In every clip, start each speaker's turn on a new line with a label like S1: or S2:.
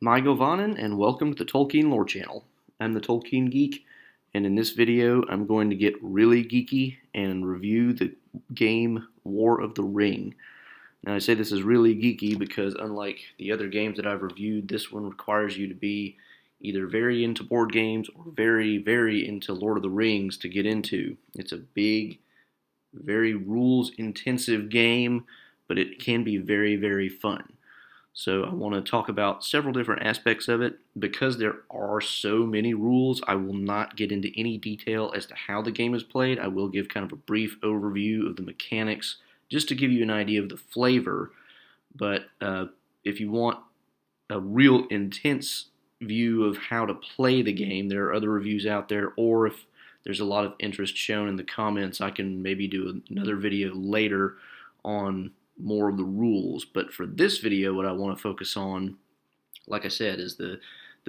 S1: My Govanen, and welcome to the Tolkien Lore Channel. I'm the Tolkien Geek, and in this video I'm going to get really geeky and review the game War of the Ring. Now I say this is really geeky because unlike the other games that I've reviewed, this one requires you to be either very into board games or very, very into Lord of the Rings to get into. It's a big, very rules-intensive game, but it can be very, very fun. So I want to talk about several different aspects of it. Because there are so many rules, I will not get into any detail as to how the game is played. I will give kind of a brief overview of the mechanics just to give you an idea of the flavor. But if you want a real intense view of how to play the game, there are other reviews out there, or if there's a lot of interest shown in the comments, I can maybe do another video later on more of the rules. But for this video, what I want to focus on, like I said, is the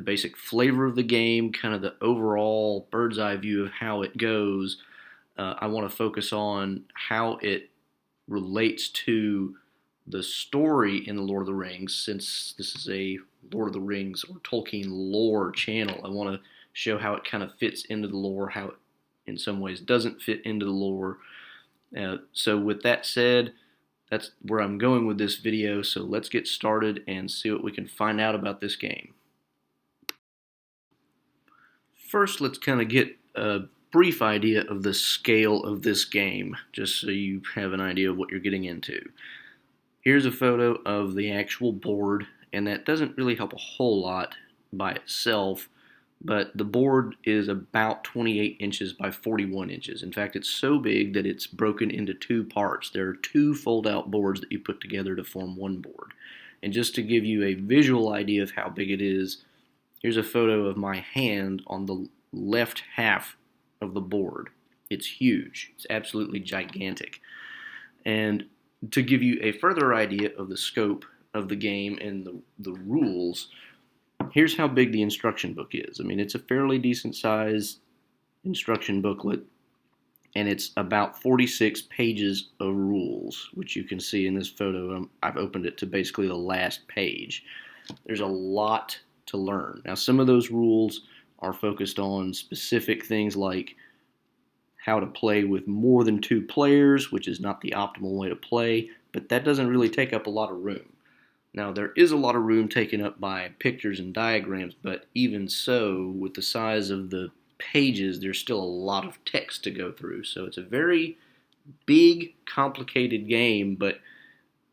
S1: basic flavor of the game, kind of the overall bird's eye view of how it goes. I want to focus on how it relates to the story in the Lord of the Rings, since this is a Lord of the Rings or Tolkien lore channel. I want to show how it kind of fits into the lore, how it in some ways doesn't fit into the lore. So with that said, that's where I'm going with this video, so let's get started and see what we can find out about this game. First, let's kind of get a brief idea of the scale of this game, just so you have an idea of what you're getting into. Here's a photo of the actual board, and that doesn't really help a whole lot by itself, but the board is about 28 inches by 41 inches. In fact, it's so big that it's broken into two parts. There are two fold-out boards that you put together to form one board. And just to give you a visual idea of how big it is, here's a photo of my hand on the left half of the board. It's huge. It's absolutely gigantic. And to give you a further idea of the scope of the game and the rules, here's how big the instruction book is. I mean, it's a fairly decent sized instruction booklet, and it's about 46 pages of rules, which you can see in this photo. I've opened it to basically the last page. There's a lot to learn. Now, some of those rules are focused on specific things like how to play with more than two players, which is not the optimal way to play, but that doesn't really take up a lot of room. Now, there is a lot of room taken up by pictures and diagrams, but even so, with the size of the pages, there's still a lot of text to go through. So it's a very big, complicated game, but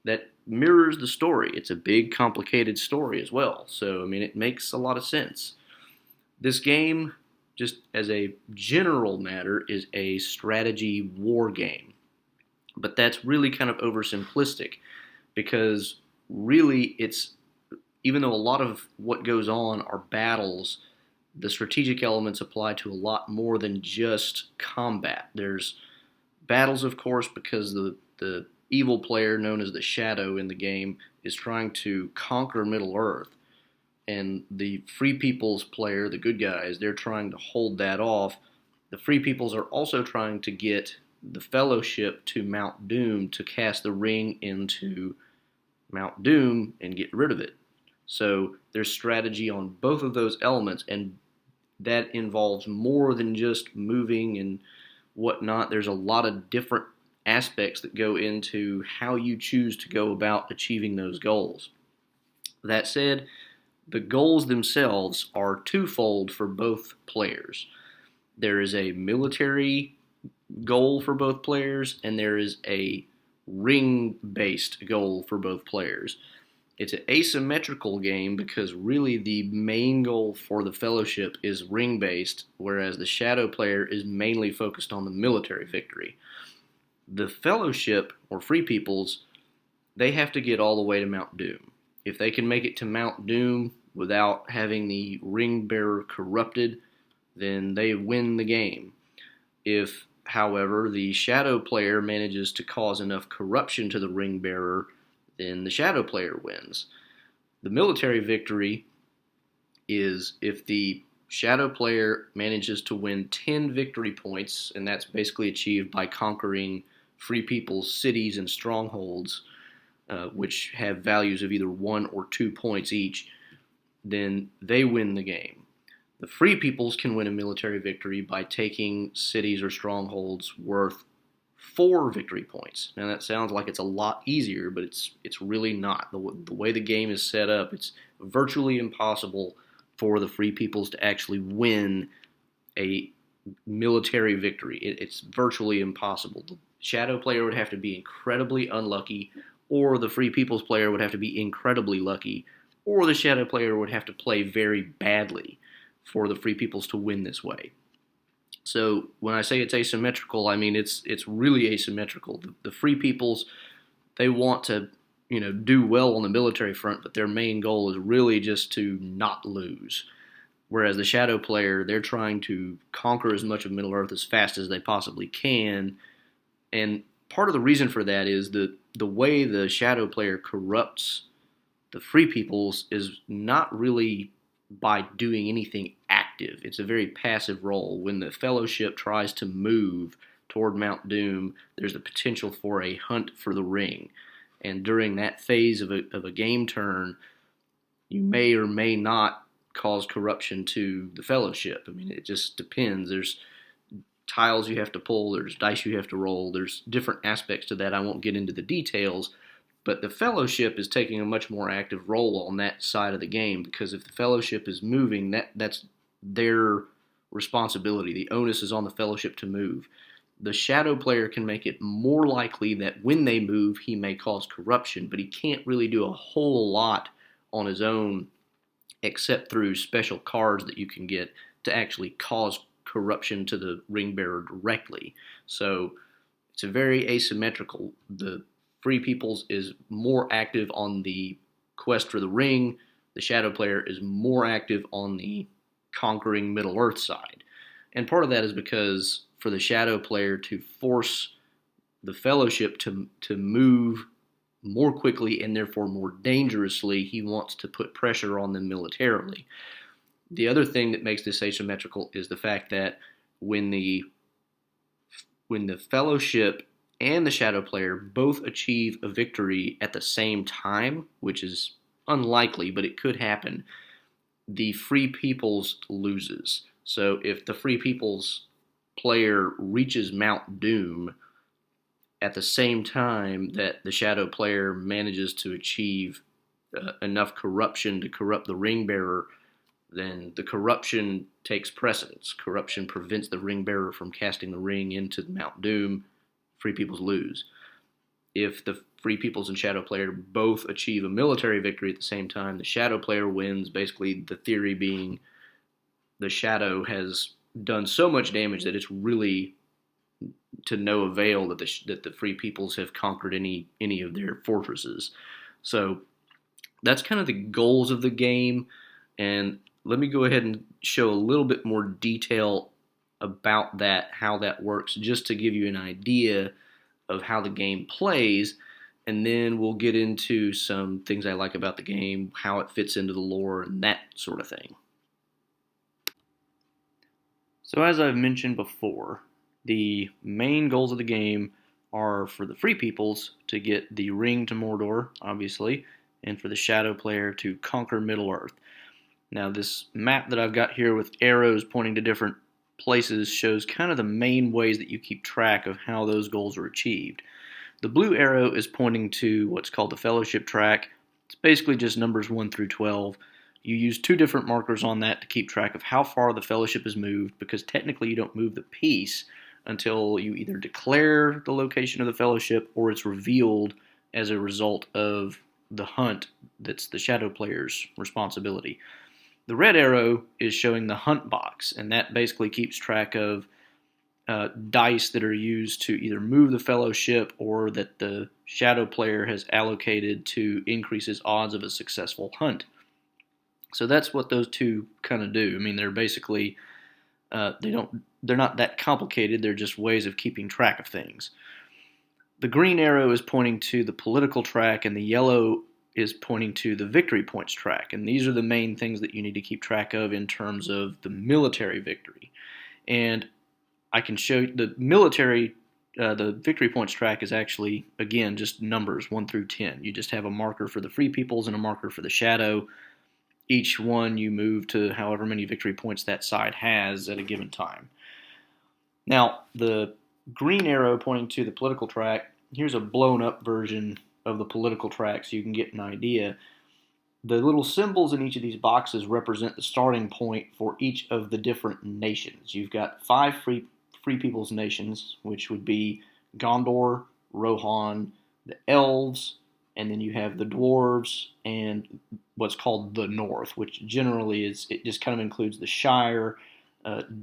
S1: that mirrors the story. It's a big, complicated story as well. So, I mean, it makes a lot of sense. This game, just as a general matter, is a strategy war game. But that's really kind of oversimplistic, because really, it's, even though a lot of what goes on are battles, the strategic elements apply to a lot more than just combat. There's battles, of course, because the evil player, known as the Shadow in the game, is trying to conquer Middle-earth. And the Free People's player, the good guys, they're trying to hold that off. The Free Peoples are also trying to get the Fellowship to Mount Doom to cast the ring into Mount Doom and get rid of it. So there's strategy on both of those elements, and that involves more than just moving and whatnot. There's a lot of different aspects that go into how you choose to go about achieving those goals. That said, the goals themselves are twofold for both players. There is a military goal for both players, and there is a ring-based goal for both players. It's an asymmetrical game because really the main goal for the Fellowship is ring-based, whereas the Shadow player is mainly focused on the military victory. The Fellowship, or Free Peoples, they have to get all the way to Mount Doom. If they can make it to Mount Doom without having the ring-bearer corrupted, then they win the game. If, however, the Shadow player manages to cause enough corruption to the ring bearer, then the Shadow player wins. The military victory is if the Shadow player manages to win 10 victory points, and that's basically achieved by conquering Free People's cities and strongholds, which have values of either 1 or 2 points each. then they win the game. The Free Peoples can win a military victory by taking cities or strongholds worth 4 victory points. Now that sounds like it's a lot easier, but it's really not. The way the game is set up, it's virtually impossible for the Free Peoples to actually win a military victory. It's virtually impossible. The Shadow player would have to be incredibly unlucky, or the Free Peoples player would have to be incredibly lucky, or the Shadow player would have to play very badly for the Free Peoples to win this way. So when I say it's asymmetrical, I mean it's really asymmetrical. The Free Peoples, they want to do well on the military front, but their main goal is really just to not lose. Whereas the Shadow player, they're trying to conquer as much of Middle Earth as fast as they possibly can. And part of the reason for that is the way the Shadow player corrupts the Free Peoples is not really by doing anything active. It's a very passive role. When the Fellowship tries to move toward Mount Doom, there's the potential for a hunt for the ring. And during that phase of a game turn, you may or may not cause corruption to the Fellowship. I mean, it just depends. There's tiles you have to pull, there's dice you have to roll, there's different aspects to that. I won't get into the details, but the Fellowship is taking a much more active role on that side of the game, because if the Fellowship is moving, that's their responsibility. The onus is on the Fellowship to move. The Shadow player can make it more likely that when they move, he may cause corruption, but he can't really do a whole lot on his own except through special cards that you can get to actually cause corruption to the ring bearer directly. So it's a very asymmetrical. The Free Peoples is more active on the quest for the ring. The Shadow player is more active on the conquering Middle Earth side. And part of that is because for the Shadow player to force the Fellowship to move more quickly and therefore more dangerously, he wants to put pressure on them militarily. The other thing that makes this asymmetrical is the fact that when the Fellowship and the Shadow player both achieve a victory at the same time, which is unlikely, but it could happen, the Free Peoples loses. So if the Free Peoples player reaches Mount Doom at the same time that the Shadow player manages to achieve enough corruption to corrupt the ring bearer, then the corruption takes precedence. Corruption prevents the ring bearer from casting the ring into Mount Doom. Free Peoples lose. If the Free Peoples and Shadow player both achieve a military victory at the same time, the Shadow player wins, basically the theory being the Shadow has done so much damage that it's really to no avail that the Free Peoples have conquered any of their fortresses. So that's kind of the goals of the game, and let me go ahead and show a little bit more detail about that, how that works, just to give you an idea of how the game plays, and then we'll get into some things I like about the game, how it fits into the lore, and that sort of thing. So as I've mentioned before, the main goals of the game are for the Free Peoples to get the ring to Mordor, obviously, and for the Shadow player to conquer Middle Earth. Now this map that I've got here with arrows pointing to different places shows kind of the main ways that you keep track of how those goals are achieved. The blue arrow is pointing to what's called the Fellowship track. It's basically just numbers 1 through 12. You use 2 different markers on that to keep track of how far the Fellowship is moved, because technically you don't move the piece until you either declare the location of the Fellowship or it's revealed as a result of the hunt that's the Shadow player's responsibility. The red arrow is showing the hunt box, and that basically keeps track of dice that are used to either move the Fellowship or that the Shadow player has allocated to increase his odds of a successful hunt. So that's what those two kind of do. I mean, they're basically they're not that complicated. They're just ways of keeping track of things. The green arrow is pointing to the political track, and the yellow is pointing to the victory points track. And these are the main things that you need to keep track of in terms of the military victory. And I can show you the military, the victory points track is actually, again, just numbers 1 through 10. You just have a marker for the Free Peoples and a marker for the Shadow. each one you move to however many victory points that side has at a given time. Now, the green arrow pointing to the political track, here's a blown up version of the political track so you can get an idea. The little symbols in each of these boxes represent the starting point for each of the different nations. You've got 5 free people's nations, which would be Gondor, Rohan, the Elves, and then you have the Dwarves and what's called the North, which generally it just kind of includes the Shire,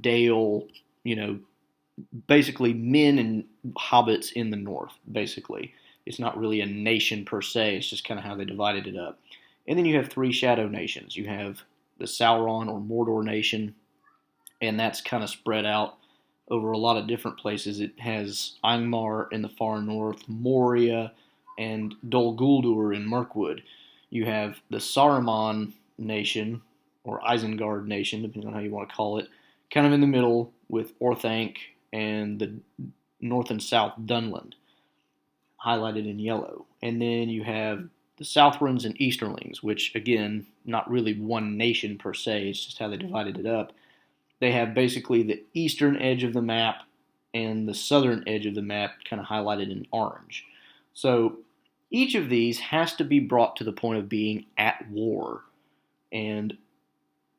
S1: Dale, basically men and hobbits in the North, basically. It's not really a nation per se, it's just kind of how they divided it up. And then you have 3 shadow nations. You have the Sauron or Mordor nation, and that's kind of spread out over a lot of different places. It has Angmar in the far north, Moria, and Dol Guldur in Mirkwood. You have the Saruman nation, or Isengard nation, depending on how you want to call it, kind of in the middle with Orthanc and the north and south Dunland, highlighted in yellow. And then you have the Southrons and Easterlings, which, again, not really one nation per se, it's just how they divided it up. They have basically the eastern edge of the map and the southern edge of the map kind of highlighted in orange. So each of these has to be brought to the point of being at war. And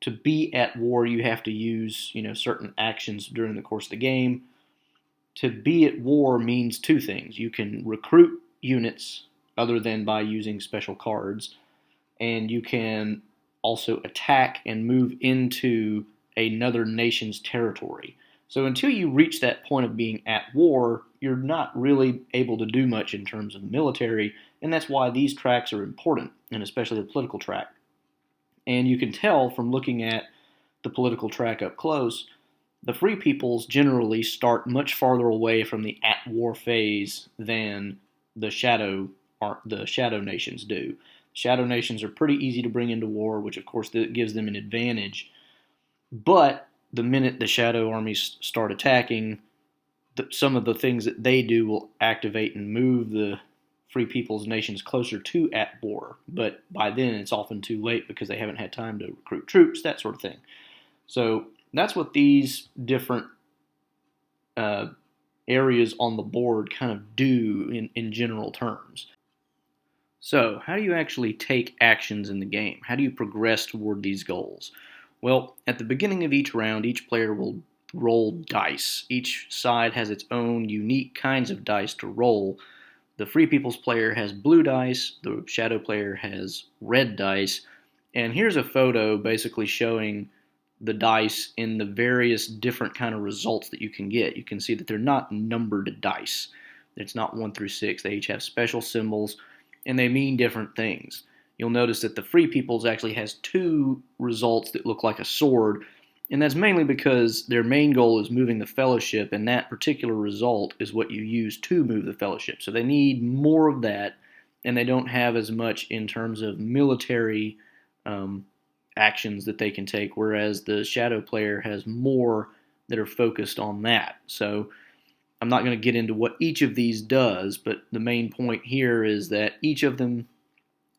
S1: to be at war, you have to use, certain actions during the course of the game. To be at war means 2 things. You can recruit units other than by using special cards, and you can also attack and move into another nation's territory. So until you reach that point of being at war, you're not really able to do much in terms of the military, and that's why these tracks are important, and especially the political track. And you can tell from looking at the political track up close, the free peoples generally start much farther away from the at-war phase than the shadow nations do. Shadow nations are pretty easy to bring into war, which of course gives them an advantage. But the minute the shadow armies start attacking, some of the things that they do will activate and move the free people's nations closer to at war. But by then it's often too late because they haven't had time to recruit troops, that sort of thing. So that's what these different areas on the board kind of do in general terms. So, how do you actually take actions in the game? How do you progress toward these goals? Well, at the beginning of each round, each player will roll dice. Each side has its own unique kinds of dice to roll. The Free People's player has blue dice, the Shadow player has red dice, and here's a photo basically showing the dice in the various different kind of results that you can get. You can see that they're not numbered dice. It's not 1 through 6. They each have special symbols, and they mean different things. You'll notice that the Free People's actually has 2 results that look like a sword, and that's mainly because their main goal is moving the Fellowship, and that particular result is what you use to move the Fellowship. So they need more of that, and they don't have as much in terms of military actions that they can take, whereas the Shadow player has more that are focused on that. So I'm not going to get into what each of these does, but the main point here is that each of them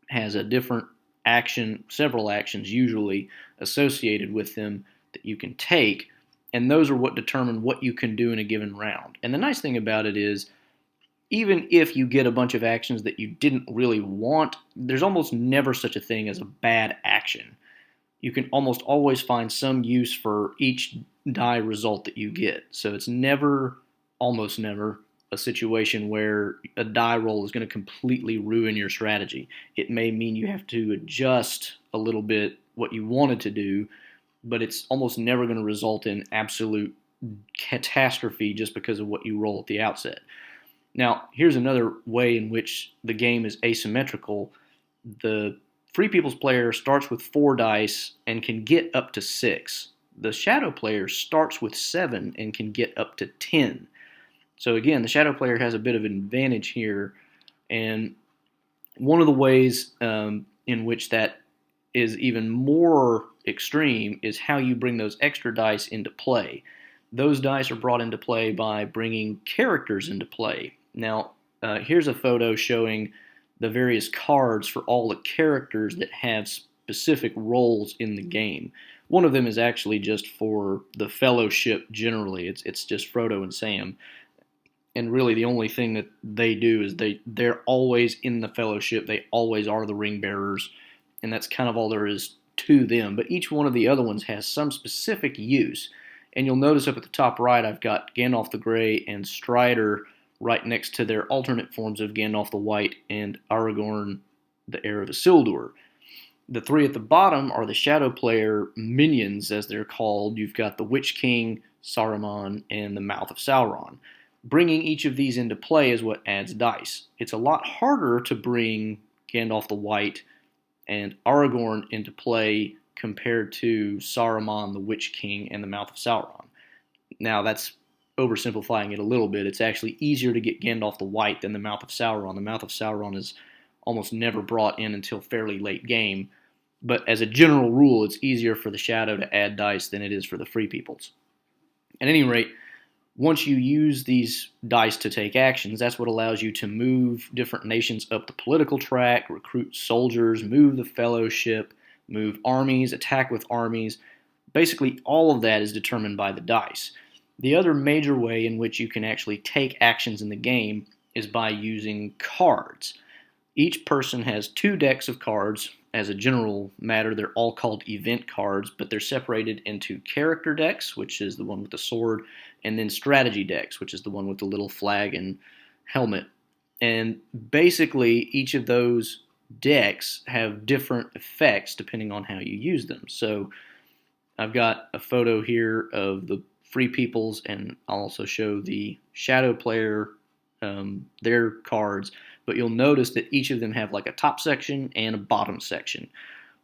S1: has a different action, several actions usually associated with them that you can take, and those are what determine what you can do in a given round. And the nice thing about it is, even if you get a bunch of actions that you didn't really want, there's almost never such a thing as a bad action. You can almost always find some use for each die result that you get. So it's never, almost never, a situation where a die roll is going to completely ruin your strategy. It may mean you have to adjust a little bit what you wanted to do, but it's almost never going to result in absolute catastrophe just because of what you roll at the outset. Now, here's another way in which the game is asymmetrical. The Free People's player starts with 4 dice and can get up to 6. The Shadow player starts with 7 and can get up to 10. So again, the Shadow player has a bit of an advantage here, and one of the ways in which that is even more extreme is how you bring those extra dice into play. Those dice are brought into play by bringing characters into play. Now, here's a photo showing the various cards for all the characters that have specific roles in the game. One of them is actually just for the Fellowship generally. It's just Frodo and Sam, and really the only thing that they do is they're always in the Fellowship. They always are the ring bearers, and that's kind of all there is to them. But each one of the other ones has some specific use. And you'll notice up at the top right, I've got Gandalf the Grey and Strider right next to their alternate forms of Gandalf the White and Aragorn, the heir of Isildur. The three at the bottom are the Shadow Player minions, as they're called. You've got the Witch King, Saruman, and the Mouth of Sauron. Bringing each of these into play is what adds dice. It's a lot harder to bring Gandalf the White and Aragorn into play compared to Saruman, the Witch King, and the Mouth of Sauron. Now, that's oversimplifying it a little bit. It's actually easier to get Gandalf the White than the Mouth of Sauron. The Mouth of Sauron is almost never brought in until fairly late game. But as a general rule, it's easier for the Shadow to add dice than it is for the Free Peoples. At any rate, once you use these dice to take actions, that's what allows you to move different nations up the political track, recruit soldiers, move the Fellowship, move armies, attack with armies. Basically, all of that is determined by the dice. The other major way in which you can actually take actions in the game is by using cards. Each person has 2 decks of cards. As a general matter, they're all called event cards, but they're separated into character decks, which is the one with the sword, and then strategy decks, which is the one with the little flag and helmet. And basically, each of those decks have different effects depending on how you use them. So I've got a photo here of the Free Peoples, and I'll also show the Shadow Player, their cards. But you'll notice that each of them have like a top section and a bottom section.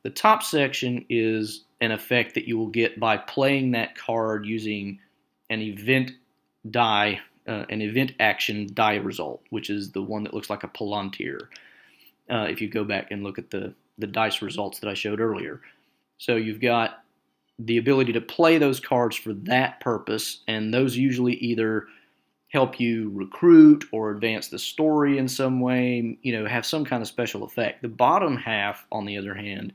S1: The top section is an effect that you will get by playing that card using an event die, an event action die result, which is the one that looks like a palantir. If you go back and look at the dice results that I showed earlier. So you've got the ability to play those cards for that purpose, and those usually either help you recruit or advance the story in some way, have some kind of special effect. The bottom half, on the other hand,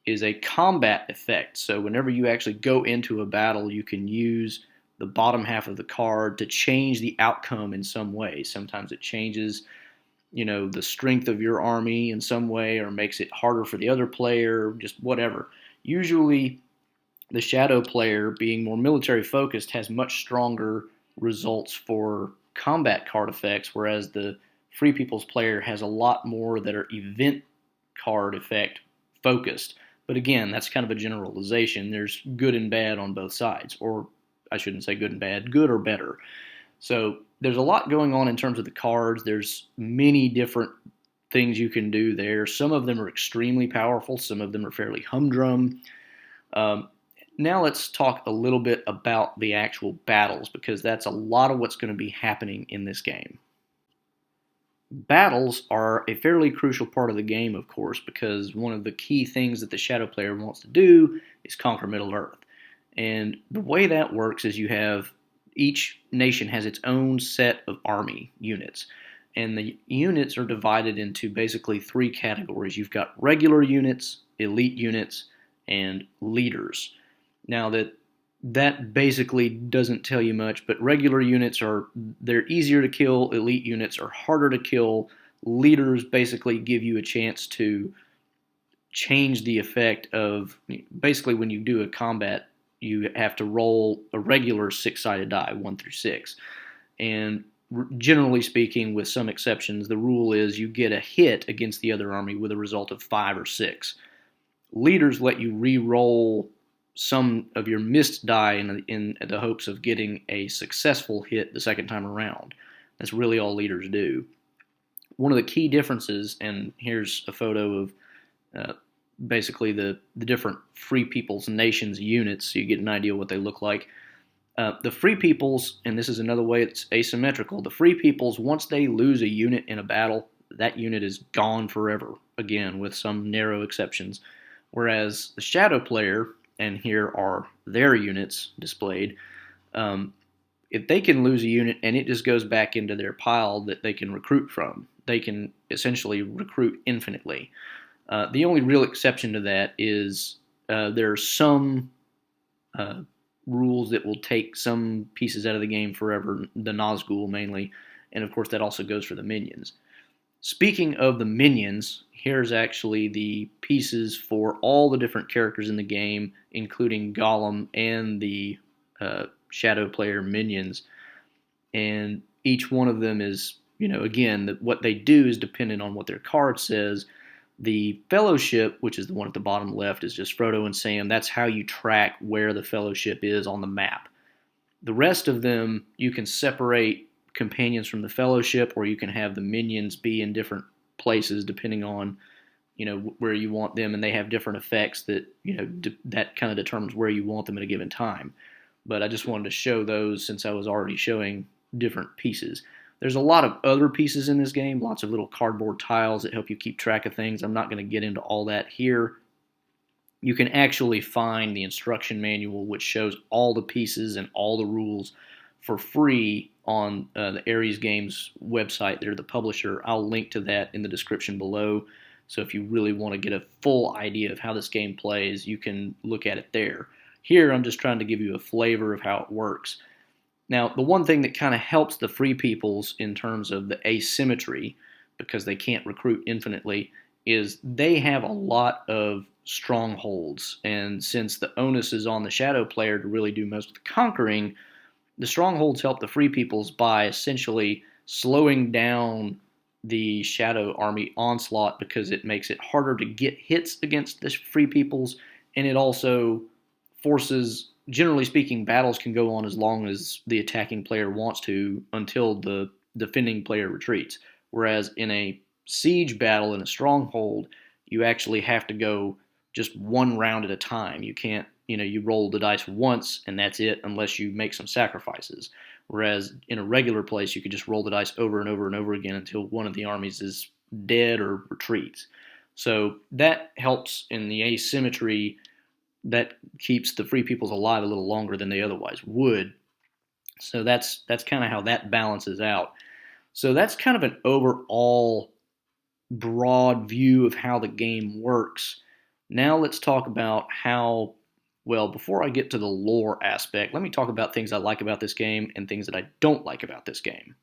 S1: is a combat effect. So whenever you actually go into a battle, you can use the bottom half of the card to change the outcome in some way. Sometimes it changes, the strength of your army in some way, or makes it harder for the other player, just whatever. Usually, the Shadow Player, being more military focused, has much stronger results for combat card effects, whereas the Free People's player has a lot more that are event card effect focused. But again, that's kind of a generalization. There's good and bad on both sides, or I shouldn't say good and bad, good or better. So there's a lot going on in terms of the cards. There's many different things you can do there. Some of them are extremely powerful. Some of them are fairly humdrum. Now let's talk a little bit about the actual battles, because that's a lot of what's going to be happening in this game. Battles are a fairly crucial part of the game, of course, because one of the key things that the Shadow Player wants to do is conquer Middle-earth. And the way that works is each nation has its own set of army units. And the units are divided into basically 3 categories. You've got regular units, elite units, and leaders. Now that basically doesn't tell you much, but regular units they're easier to kill, elite units are harder to kill. Leaders basically give you a chance to change the effect of, basically when you do a combat, you have to roll a regular 6-sided die, 1 through 6. And generally speaking, with some exceptions, the rule is you get a hit against the other army with a result of 5 or 6. Leaders let you re-roll some of your missed die in the hopes of getting a successful hit the second time around. That's really all leaders do. One of the key differences, and here's a photo of basically the different Free Peoples nations units, so you get an idea what they look like. The Free Peoples, and this is another way it's asymmetrical, the Free Peoples, once they lose a unit in a battle, that unit is gone forever, again, with some narrow exceptions. Whereas the Shadow Player, and here are their units displayed, if they can lose a unit and it just goes back into their pile that they can recruit from, they can essentially recruit infinitely. The only real exception to that is there are some uh, rules that will take some pieces out of the game forever, the Nazgul mainly, and of course that also goes for the minions. Speaking of the minions, here's actually the pieces for all the different characters in the game, including Gollum and the Shadow player minions. And each one of them is, again, what they do is dependent on what their card says. The Fellowship, which is the one at the bottom left, is just Frodo and Sam. That's how you track where the Fellowship is on the map. The rest of them, you can separate companions from the Fellowship, or you can have the minions be in different places depending on, where you want them, and they have different effects that, that kind of determines where you want them at a given time. But I just wanted to show those since I was already showing different pieces. There's a lot of other pieces in this game, lots of little cardboard tiles that help you keep track of things. I'm not going to get into all that here. You can actually find the instruction manual, which shows all the pieces and all the rules for free on the Ares Games website. They're the publisher. I'll link to that in the description below. So if you really want to get a full idea of how this game plays, you can look at it there. Here, I'm just trying to give you a flavor of how it works. Now, the one thing that kind of helps the free peoples in terms of the asymmetry, because they can't recruit infinitely, is they have a lot of strongholds. And since the onus is on the shadow player to really do most of the conquering, the strongholds help the free peoples by essentially slowing down the shadow army onslaught, because it makes it harder to get hits against the free peoples, and it also forces, generally speaking, battles can go on as long as the attacking player wants to until the defending player retreats. Whereas in a siege battle in a stronghold, you actually have to go just one round at a time. You can't, you roll the dice once and that's it, unless you make some sacrifices. Whereas in a regular place, you could just roll the dice over and over and over again until one of the armies is dead or retreats. So that helps in the asymmetry. That keeps the free peoples alive a little longer than they otherwise would. So that's kind of how that balances out. So that's kind of an overall broad view of how the game works. Now let's talk about how, well, before I get to the lore aspect, let me talk about things I like about this game and things that I don't like about this game.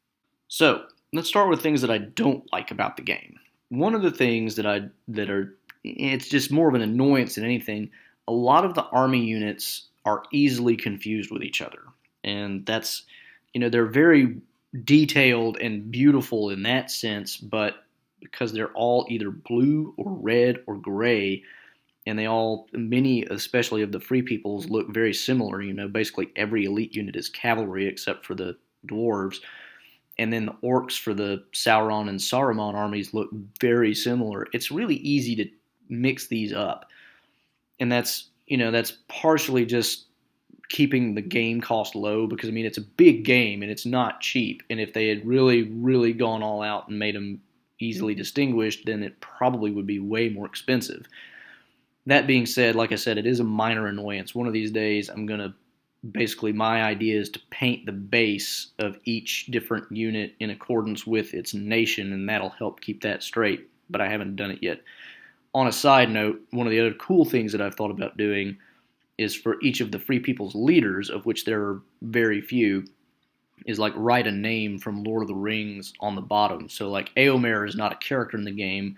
S1: So let's start with things that I don't like about the game. One of the things that are, it's just more of an annoyance than anything. A lot of the army units are easily confused with each other. And that's, they're very detailed and beautiful in that sense, but because they're all either blue or red or gray, and many, especially of the free peoples, look very similar. Basically every elite unit is cavalry except for the dwarves. And then the orcs for the Sauron and Saruman armies look very similar. It's really easy to mix these up. And that's partially just keeping the game cost low, because it's a big game and it's not cheap. And if they had really, really gone all out and made them easily distinguished, then it probably would be way more expensive. That being said, like I said, it is a minor annoyance. One of these days, my idea is to paint the base of each different unit in accordance with its nation, and that'll help keep that straight, but I haven't done it yet. On a side note, one of the other cool things that I've thought about doing is for each of the free people's leaders, of which there are very few, is like write a name from Lord of the Rings on the bottom. So like Éomer is not a character in the game,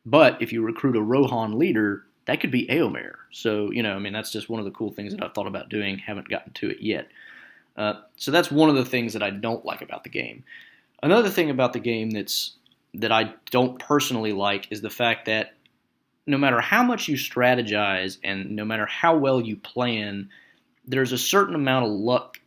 S1: but if you recruit a Rohan leader, that could be Éomer. So, that's just one of the cool things that I've thought about doing. Haven't gotten to it yet. So that's one of the things that I don't like about the game. Another thing about the game that I don't personally like is the fact that no matter how much you strategize and no matter how well you plan, there's a certain amount of luck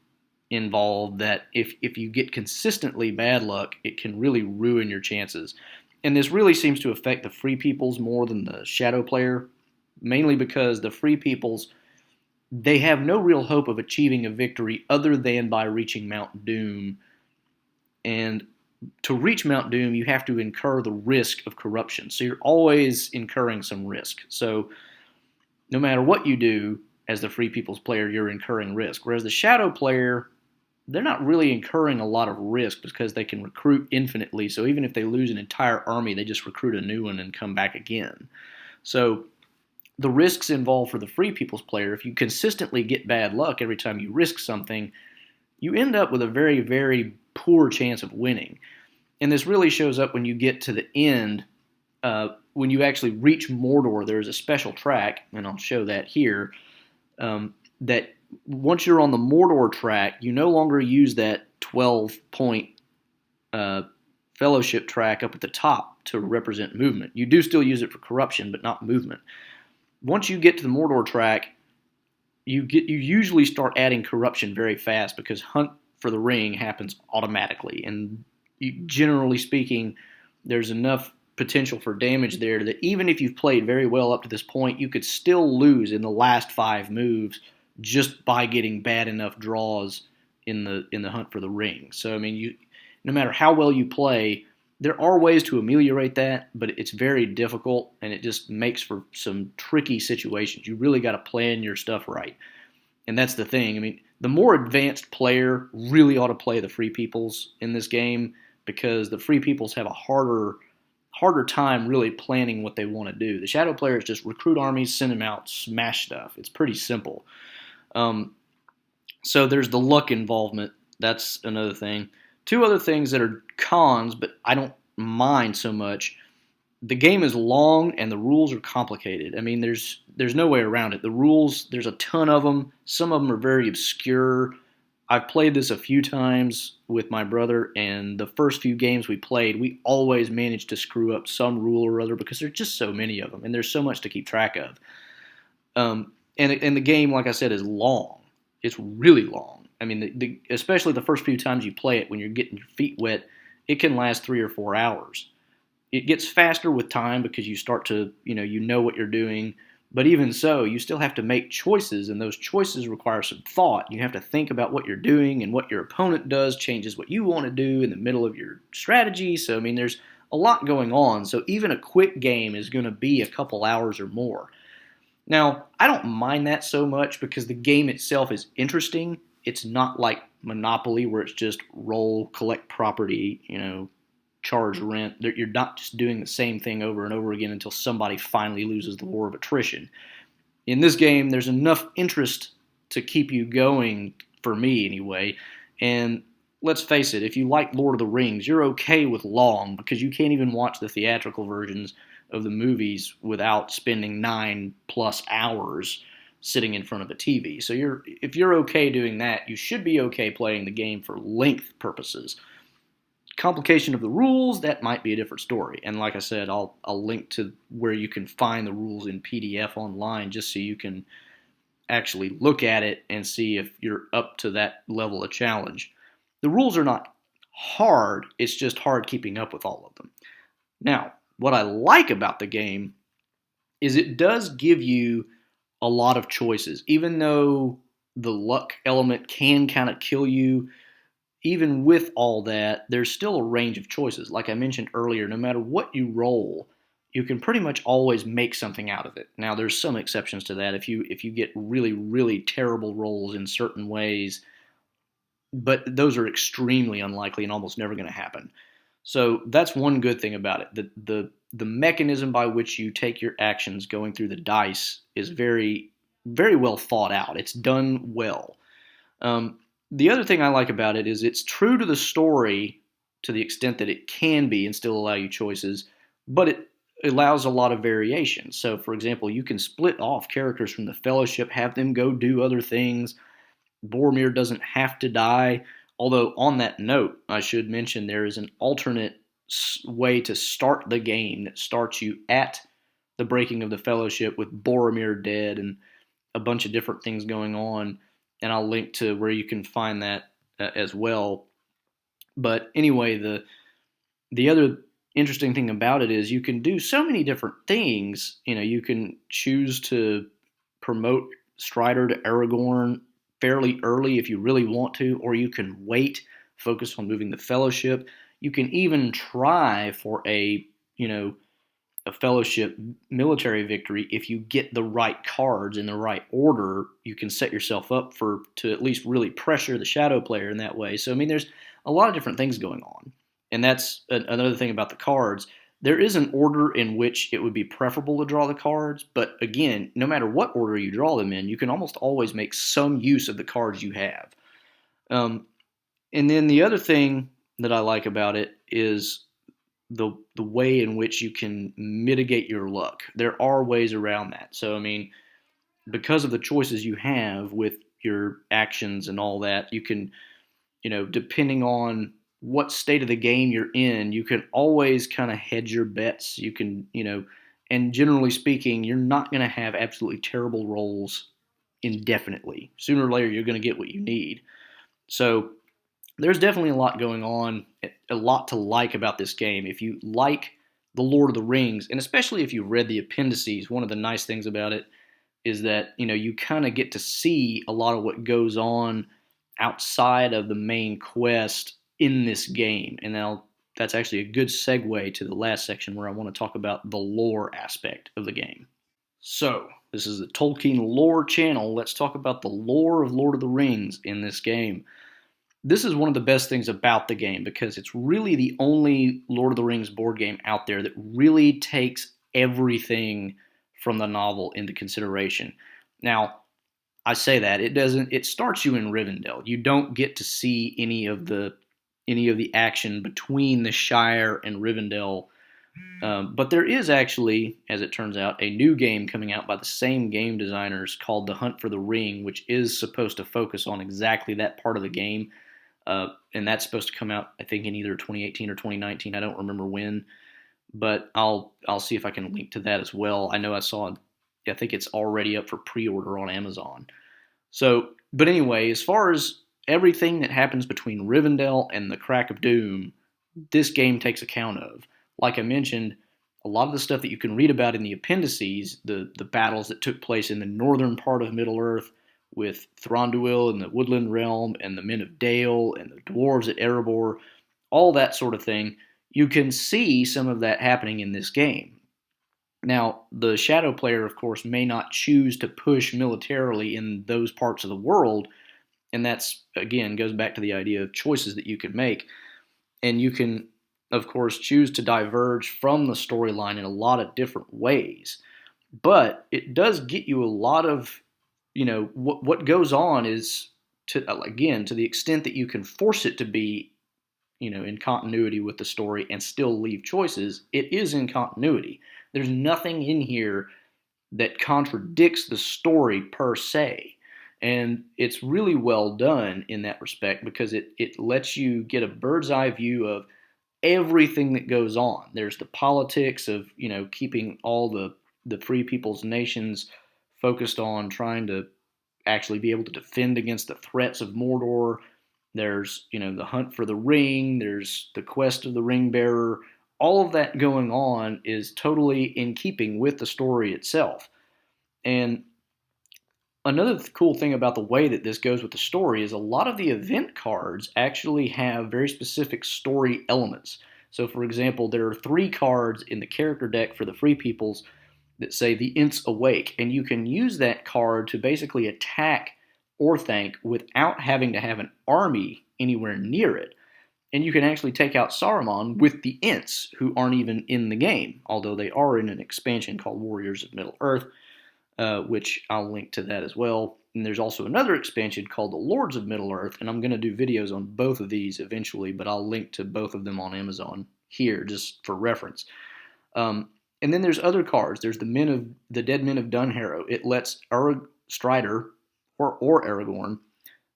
S1: involved that if you get consistently bad luck, it can really ruin your chances. And this really seems to affect the free peoples more than the shadow player, mainly because the free peoples, they have no real hope of achieving a victory other than by reaching Mount Doom. And to reach Mount Doom, you have to incur the risk of corruption. So you're always incurring some risk. So no matter what you do as the free people's player, you're incurring risk. Whereas the shadow player, they're not really incurring a lot of risk because they can recruit infinitely. So even if they lose an entire army, they just recruit a new one and come back again. So the risks involved for the Free People's player, if you consistently get bad luck every time you risk something, you end up with a very, very poor chance of winning. And this really shows up when you get to the end. When you actually reach Mordor, there's a special track, and I'll show that here, that once you're on the Mordor track, you no longer use that 12-point fellowship track up at the top to represent movement. You do still use it for corruption, but not movement. Once you get to the Mordor track, you usually start adding corruption very fast because Hunt for the Ring happens automatically. And generally speaking, there's enough potential for damage there that even if you've played very well up to this point, you could still lose in the last 5 moves just by getting bad enough draws in the Hunt for the Ring. So, I mean, no matter how well you play, there are ways to ameliorate that, but it's very difficult, and it just makes for some tricky situations. You really got to plan your stuff right. And that's the thing. I mean, the more advanced player really ought to play the Free Peoples in this game, because the Free Peoples have a harder time really planning what they want to do. The Shadow players just recruit armies, send them out, smash stuff. It's pretty simple. So there's the luck involvement. That's another thing. 2 other things that are cons, but I don't mind so much. The game is long and the rules are complicated. I mean, there's no way around it. The rules, there's a ton of them. Some of them are very obscure. I've played this a few times with my brother, and the first few games we played, we always managed to screw up some rule or other because there's just so many of them, and there's so much to keep track of. And the game, like I said, is long. It's really long. I mean, especially the first few times you play it when you're getting your feet wet, it can last 3 or 4 hours. It gets faster with time because you start to, you know what you're doing. But even so, you still have to make choices, and those choices require some thought. You have to think about what you're doing, and what your opponent does changes what you want to do in the middle of your strategy. So, I mean, there's a lot going on. So even a quick game is going to be a couple hours or more. Now, I don't mind that so much because the game itself is interesting. It's not like Monopoly where it's just roll, collect property, charge rent. You're not just doing the same thing over and over again until somebody finally loses the war of attrition. In this game, there's enough interest to keep you going, for me anyway. And let's face it, if you like Lord of the Rings, you're okay with long because you can't even watch the theatrical versions of the movies without spending 9+ hours sitting in front of a TV. So if you're okay doing that, you should be okay playing the game for length purposes. Complication of the rules, that might be a different story. And like I said, I'll link to where you can find the rules in PDF online just so you can actually look at it and see if you're up to that level of challenge. The rules are not hard, it's just hard keeping up with all of them. Now, what I like about the game is it does give you a lot of choices. Even though the luck element can kind of kill you, even with all that, there's still a range of choices. Like I mentioned earlier, no matter what you roll, you can pretty much always make something out of it. Now, there's some exceptions to that if you get really, really terrible rolls in certain ways, but those are extremely unlikely and almost never going to happen. So that's one good thing about it. The mechanism by which you take your actions going through the dice is very, very well thought out. It's done well. The other thing I like about it is it's true to the story to the extent that it can be and still allow you choices, but it allows a lot of variation. So, for example, you can split off characters from the Fellowship, have them go do other things. Boromir doesn't have to die. Although, on that note, I should mention there is an alternate way to start the game that starts you at the breaking of the Fellowship with Boromir dead and a bunch of different things going on. And I'll link to where you can find that as well. But anyway, the other interesting thing about it is you can do so many different things. You can choose to promote Strider to Aragorn fairly early if you really want to, or you can wait, focus on moving the Fellowship. You can even try for a Fellowship military victory. If you get the right cards in the right order, you can set yourself up to at least really pressure the Shadow player in that way. So, I mean, there's a lot of different things going on. And that's another thing about the cards. There is an order in which it would be preferable to draw the cards, but again, no matter what order you draw them in, you can almost always make some use of the cards you have. Um, and then the other thing that I like about it is the way in which you can mitigate your luck. There are ways around that. So I mean, because of the choices you have with your actions and all that, you can, depending on what state of the game you're in, you can always kind of hedge your bets. You can, and generally speaking, you're not going to have absolutely terrible rolls indefinitely. Sooner or later, you're going to get what you need. So there's definitely a lot going on, a lot to like about this game. If you like the Lord of the Rings, and especially if you've read the appendices, one of the nice things about it is that you kind of get to see a lot of what goes on outside of the main quest in this game. And now that's actually a good segue to the last section where I want to talk about the lore aspect of the game. So, this is the Tolkien lore channel. Let's talk about the lore of Lord of the Rings in this game. This is one of the best things about the game because it's really the only Lord of the Rings board game out there that really takes everything from the novel into consideration. Now, I say that it starts you in Rivendell. You don't get to see any of the action between the Shire and Rivendell. But there is actually, as it turns out, a new game coming out by the same game designers called The Hunt for the Ring, which is supposed to focus on exactly that part of the game. And that's supposed to come out, I think, in either 2018 or 2019. I don't remember when, but I'll see if I can link to that as well. I know I think it's already up for pre-order on Amazon. So, but anyway, as far as everything that happens between Rivendell and the Crack of Doom, this game takes account of. Like I mentioned, a lot of the stuff that you can read about in the appendices, the battles that took place in the northern part of Middle-earth, with Thranduil and the Woodland Realm and the Men of Dale and the dwarves at Erebor, all that sort of thing, you can see some of that happening in this game. Now, the Shadow player, of course, may not choose to push militarily in those parts of the world, and that's, again, goes back to the idea of choices that you can make. And you can, of course, choose to diverge from the storyline in a lot of different ways. But it does get you a lot of what goes on is to the extent that you can force it to be in continuity with the story and still leave choices, it is in continuity. There's nothing in here that contradicts the story per se, and it's really well done in that respect because it lets you get a bird's eye view of everything that goes on. There's the politics of keeping all the free people's nations focused on trying to actually be able to defend against the threats of Mordor. There's, the hunt for the ring. There's the quest of the ring bearer. All of that going on is totally in keeping with the story itself. And another cool thing about the way that this goes with the story is a lot of the event cards actually have very specific story elements. So, for example, there are 3 cards in the character deck for the Free Peoples that say the Ents Awake, and you can use that card to basically attack Orthanc without having to have an army anywhere near it. And you can actually take out Saruman with the Ents, who aren't even in the game, although they are in an expansion called Warriors of Middle-earth, which I'll link to that as well. And there's also another expansion called the Lords of Middle-earth, and I'm going to do videos on both of these eventually, but I'll link to both of them on Amazon here just for reference. And then there's other cards. There's the Dead Men of Dunharrow. It lets Strider or Aragorn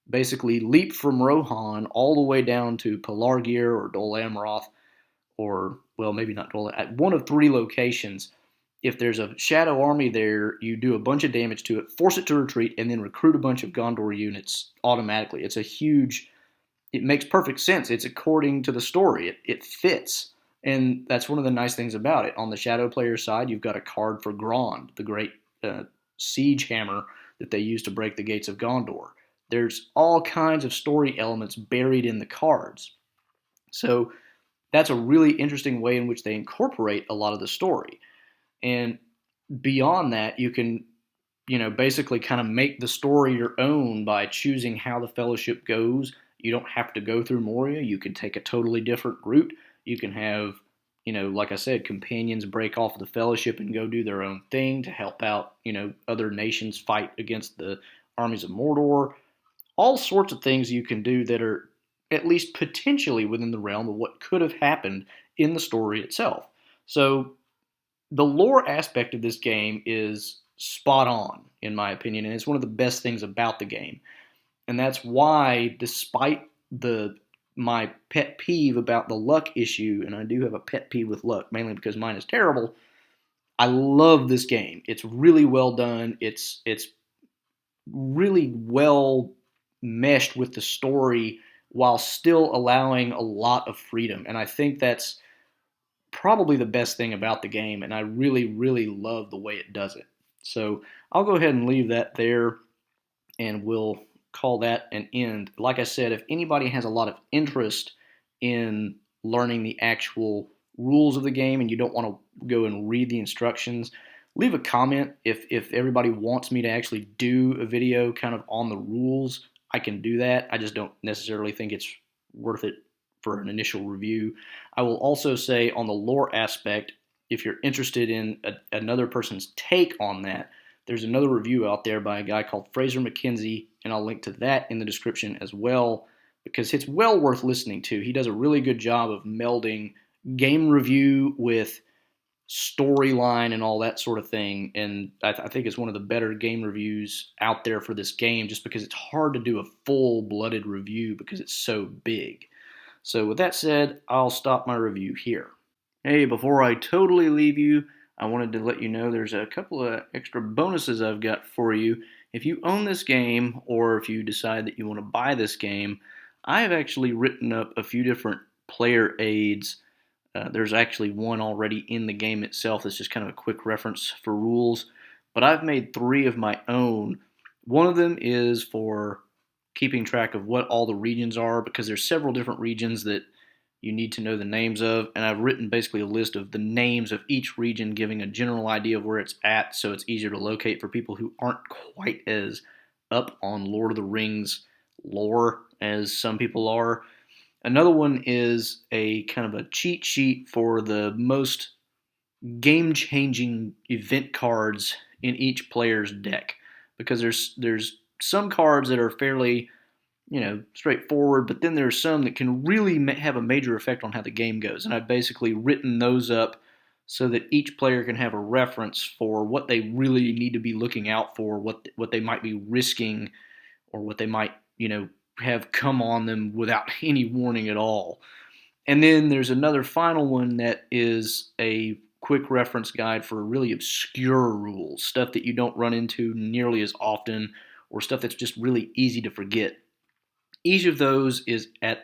S1: basically leap from Rohan all the way down to Pelargir or Dol Amroth, or, well, maybe not Dol, at one of 3 locations. If there's a shadow army there, you do a bunch of damage to it, force it to retreat, and then recruit a bunch of Gondor units automatically. It makes perfect sense. It's according to the story. It fits. And that's one of the nice things about it. On the Shadow player side, you've got a card for Grond, the great siege hammer that they use to break the gates of Gondor. There's all kinds of story elements buried in the cards. So that's a really interesting way in which they incorporate a lot of the story. And beyond that, you can, basically kind of make the story your own by choosing how the Fellowship goes. You don't have to go through Moria. You can take a totally different route. You can have like I said, companions break off the fellowship and go do their own thing to help out, other nations fight against the armies of Mordor. All sorts of things you can do that are at least potentially within the realm of what could have happened in the story itself. So the lore aspect of this game is spot on, in my opinion, and it's one of the best things about the game. And that's why, despite my pet peeve about the luck issue, and I do have a pet peeve with luck, mainly because mine is terrible, I love this game. It's really well done. It's really well meshed with the story while still allowing a lot of freedom. And I think that's probably the best thing about the game, and I really, really love the way it does it. So I'll go ahead and leave that there, and we'll call that an end. Like I said, if anybody has a lot of interest in learning the actual rules of the game and you don't want to go and read the instructions, leave a comment. If everybody wants me to actually do a video kind of on the rules, I can do that. I just don't necessarily think it's worth it for an initial review. I will also say on the lore aspect, if you're interested in another person's take on that, there's another review out there by a guy called Fraser McKenzie, and I'll link to that in the description as well, because it's well worth listening to. He does a really good job of melding game review with storyline and all that sort of thing, and I think it's one of the better game reviews out there for this game, just because it's hard to do a full-blooded review because it's so big. So with that said, I'll stop my review here. Hey, before I totally leave you, I wanted to let you know there's a couple of extra bonuses I've got for you. If you own this game, or if you decide that you want to buy this game, I have actually written up a few different player aids. There's actually one already in the game itself that's just kind of a quick reference for rules, but I've made 3 of my own. One of them is for keeping track of what all the regions are, because there's several different regions that you need to know the names of, and I've written basically a list of the names of each region, giving a general idea of where it's at, so it's easier to locate for people who aren't quite as up on Lord of the Rings lore as some people are. Another one is a kind of a cheat sheet for the most game-changing event cards in each player's deck, because there's some cards that are fairly, straightforward, but then there's some that can really have a major effect on how the game goes. And I've basically written those up so that each player can have a reference for what they really need to be looking out for, what they might be risking, or what they might, have come on them without any warning at all. And then there's another final one that is a quick reference guide for really obscure rules, stuff that you don't run into nearly as often, or stuff that's just really easy to forget. Each of those is at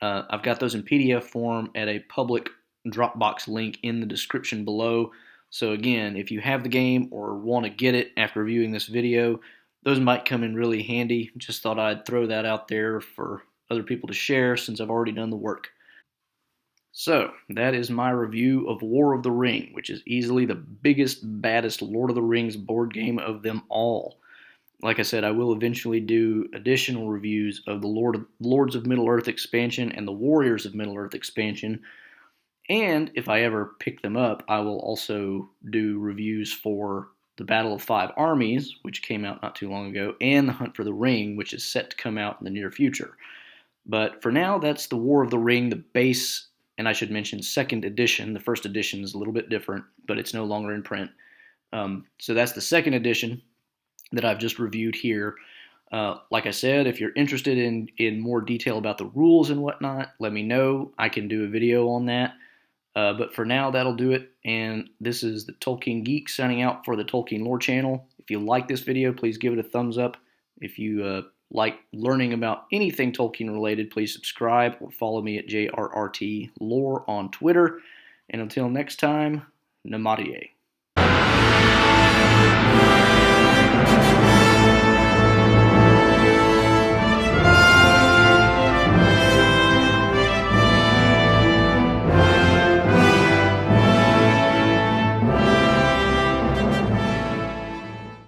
S1: I've got those in PDF form at a public Dropbox link in the description below. So again, if you have the game or want to get it after viewing this video, those might come in really handy. Just thought I'd throw that out there for other people to share, since I've already done the work. So that is my review of War of the Ring, which is easily the biggest, baddest Lord of the Rings board game of them all. Like I said, I will eventually do additional reviews of the Lords of Middle-earth expansion and the Warriors of Middle-earth expansion. And if I ever pick them up, I will also do reviews for the Battle of Five Armies, which came out not too long ago, and the Hunt for the Ring, which is set to come out in the near future. But for now, that's the War of the Ring, the base, and I should mention second edition. The first edition is a little bit different, but it's no longer in print. So that's the second edition that I've just reviewed here. Like I said, if you're interested in more detail about the rules and whatnot, let me know. I can do a video on that. But for now, that'll do it. And this is the Tolkien Geek signing out for the Tolkien Lore channel. If you like this video, please give it a thumbs up. If you like learning about anything Tolkien related, please subscribe or follow me at JRRT Lore on Twitter. And until next time, Namaste.